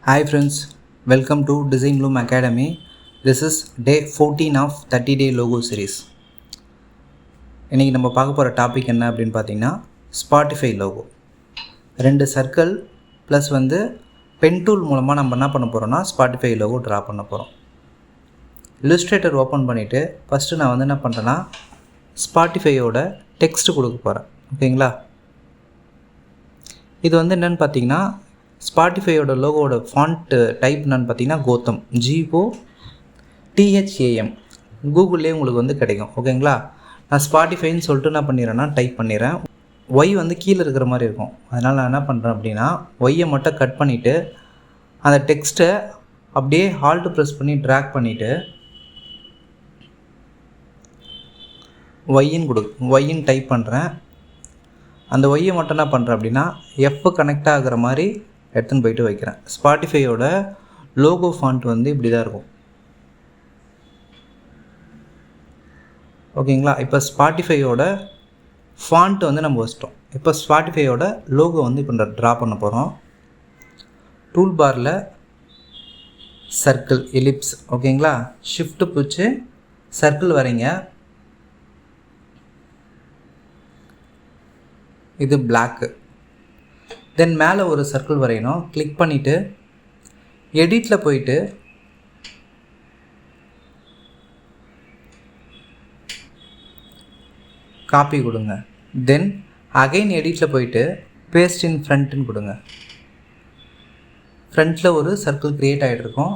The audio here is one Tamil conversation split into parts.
Hi friends, welcome to Design Bloom Academy. This is day 14 of 30-day logo series. இன்றைக்கி நம்ம பார்க்க போகிற டாபிக் என்ன அப்படின்னு பார்த்தீங்கன்னா Spotify logo. 2 circle plus pen tool மூலமாக நம்ம என்ன பண்ண போகிறோம்னா ஸ்பாட்டிஃபை லோகோ ட்ரா பண்ண போகிறோம். இல்லுஸ்ட்ரேட்டர் ஓப்பன் பண்ணிவிட்டு ஃபஸ்ட்டு நான் என்ன பண்ணுறேன்னா ஸ்பாட்டிஃபையோட டெக்ஸ்ட்டு கொடுக்க போகிறேன். ஓகேங்களா? இது என்னென்னு பார்த்தீங்கன்னா ஸ்பாட்டிஃபையோட லோகோட ஃபாண்ட் டைப் என்னன்னு பார்த்தீங்கன்னா கோத்தம், GOTHAM. கூகுள்லேயே உங்களுக்கு கிடைக்கும். ஓகேங்களா? நான் ஸ்பாட்டிஃபைன்னு சொல்லிட்டு என்ன பண்ணிடுறேன்னா டைப் பண்ணிடுறேன். ஒய் கீழே இருக்கிற மாதிரி இருக்கும். அதனால் நான் என்ன பண்ணுறேன் அப்படின்னா ஒய்யை மட்டும் கட் பண்ணிவிட்டு அந்த டெக்ஸ்ட்டை அப்படியே ஹால்ட் ப்ரெஸ் பண்ணி ட்ராக் பண்ணிவிட்டு ஒய்ன்னு டைப் பண்ணுறேன். அந்த ஒய்யை மட்டும் என்ன பண்ணுறேன் அப்படின்னா எஃப் கனெக்ட் ஆகிற மாதிரி எடுத்துன்னு போயிட்டு வைக்கிறேன். ஸ்பாட்டிஃபையோட லோகோ ஃபாண்ட் இப்படி தான் இருக்கும். ஓகேங்களா? இப்போ ஸ்பாட்டிஃபையோட ஃபாண்ட் நம்ம வச்சிட்டோம். இப்போ ஸ்பாட்டிஃபையோட லோகோ இப்போ ட்ரா பண்ண போகிறோம். டூல் பாரில் சர்க்கிள், எலிப்ஸ். ஓகேங்களா? ஷிஃப்ட்டு பிடிச்சி சர்க்கிள் வரைங்க. இது பிளாக்கு. தென் மேலே ஒரு சர்க்கிள் வரையணும். கிளிக் பண்ணிவிட்டு எடிட்டில் போயிட்டு காப்பி கொடுங்க. தென் அகைன் எடிட்டில் போயிட்டு பேஸ்ட் இன் ஃப்ரண்ட்டுன்னு கொடுங்க. ஃப்ரண்ட்டில் ஒரு சர்க்கிள் க்ரியேட் ஆகிட்ருக்கும்.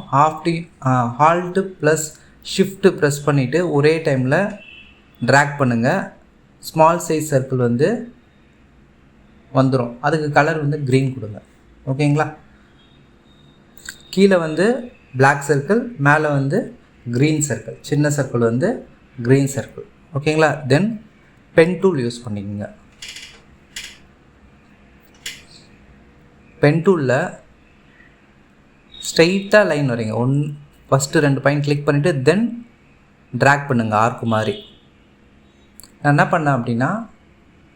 ஹால்ட்டு ப்ளஸ் ஷிஃப்ட்டு ப்ரெஸ் பண்ணிவிட்டு ஒரே டைமில் ட்ராக் பண்ணுங்கள். ஸ்மால் சைஸ் சர்க்கிள் வந்துடும். அதுக்கு கலர் க்ரீன் கொடுங்க. ஓகேங்களா? கீழே பிளாக் சர்க்கிள், மேலே க்ரீன் சர்க்கிள், சின்ன சர்க்கிள் க்ரீன் சர்க்கிள். ஓகேங்களா? தென் பென் டூல் யூஸ் பண்ணிக்கோங்க. பென் டூலில் ஸ்ட்ரைட்டாக லைன் வரைங்க. ஃபஸ்ட்டு 2 பாயிண்ட் கிளிக் பண்ணிவிட்டு தென் ட்ராக் பண்ணுங்கள் ஆர்க்கு மாதிரி. நான் என்ன பண்ணேன் அப்படின்னா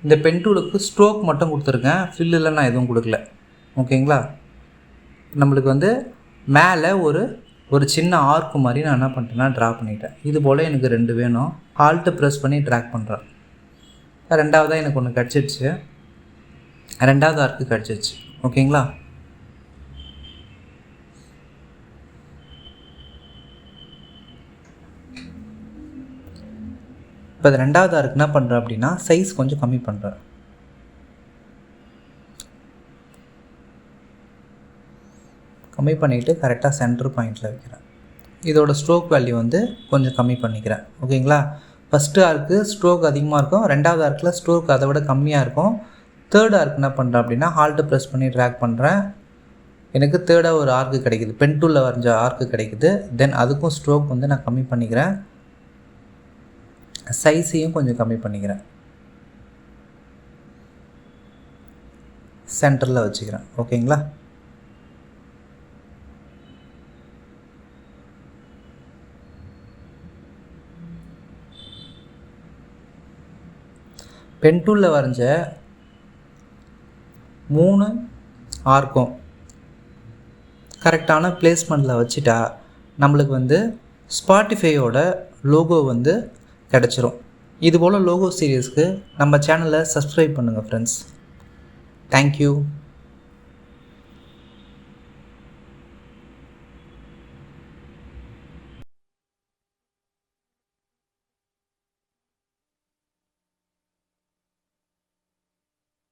இந்த பென் டூலுக்கு ஸ்ட்ரோக் மட்டும் கொடுத்துருக்கேன். ஃபில்லில் நான் எதுவும் கொடுக்கல. ஓகேங்களா? நம்மளுக்கு மேலே ஒரு சின்ன ஆர்க்கு மாதிரி நான் என்ன பண்ணிட்டேன்னா ட்ரா பண்ணிட்டேன். இது போல் எனக்கு 2 வேணும். ஆல்ட்டு ப்ரெஸ் பண்ணி ட்ராக் பண்ணுறேன். 2வதாக எனக்கு ஒன்று கிடச்சிடுச்சு. 2வது ஆர்க்கு கிடச்சிடுச்சு. ஓகேங்களா? இப்போ 2வது ஆர்க்கு என்ன பண்ணுறேன் அப்படின்னா சைஸ் கொஞ்சம் கம்மி பண்ணுறேன். கம்மி பண்ணிவிட்டு கரெக்டாக சென்டர் பாயிண்டில் வைக்கிறேன். இதோட ஸ்ட்ரோக் வேல்யூ கொஞ்சம் கம்மி பண்ணிக்கிறேன். ஓகேங்களா? ஃபஸ்ட்டு ஆர்க்கு ஸ்ட்ரோக் அதிகமாக இருக்கும். 2வது ஆர்க்கில் ஸ்ட்ரோக் அதை விட கம்மியாக இருக்கும். 3rd ஆர்க்கு என்ன பண்ணுறேன் அப்படின்னா ஹால்ட்டு ப்ரெஸ் பண்ணி ட்ராக் பண்ணுறேன். எனக்கு 3rd ஒரு ஆர்க்கு கிடைக்குது. பென் டூலில் வரைஞ்ச ஆர்க்கு கிடைக்குது. தென் அதுக்கும் ஸ்ட்ரோக் நான் கம்மி பண்ணிக்கிறேன். சைஸையும் கொஞ்சம் கம்மி பண்ணிக்கிறேன். சென்டரில் வச்சுக்கிறேன். ஓகேங்களா? பென் டூலில் வரைஞ்ச 3 ஆர்க்கும் கரெக்டான பிளேஸ்மெண்ட்டில் வச்சுட்டா நம்மளுக்கு ஸ்பாட்டிஃபையோட லோகோ கிடச்சிரும். இதுபோல் லோகோ சீரியஸ்க்கு நம்ம சேனலை சப்ஸ்கிரைப் பண்ணுங்கள் ஃப்ரெண்ட்ஸ். தேங்க்யூ.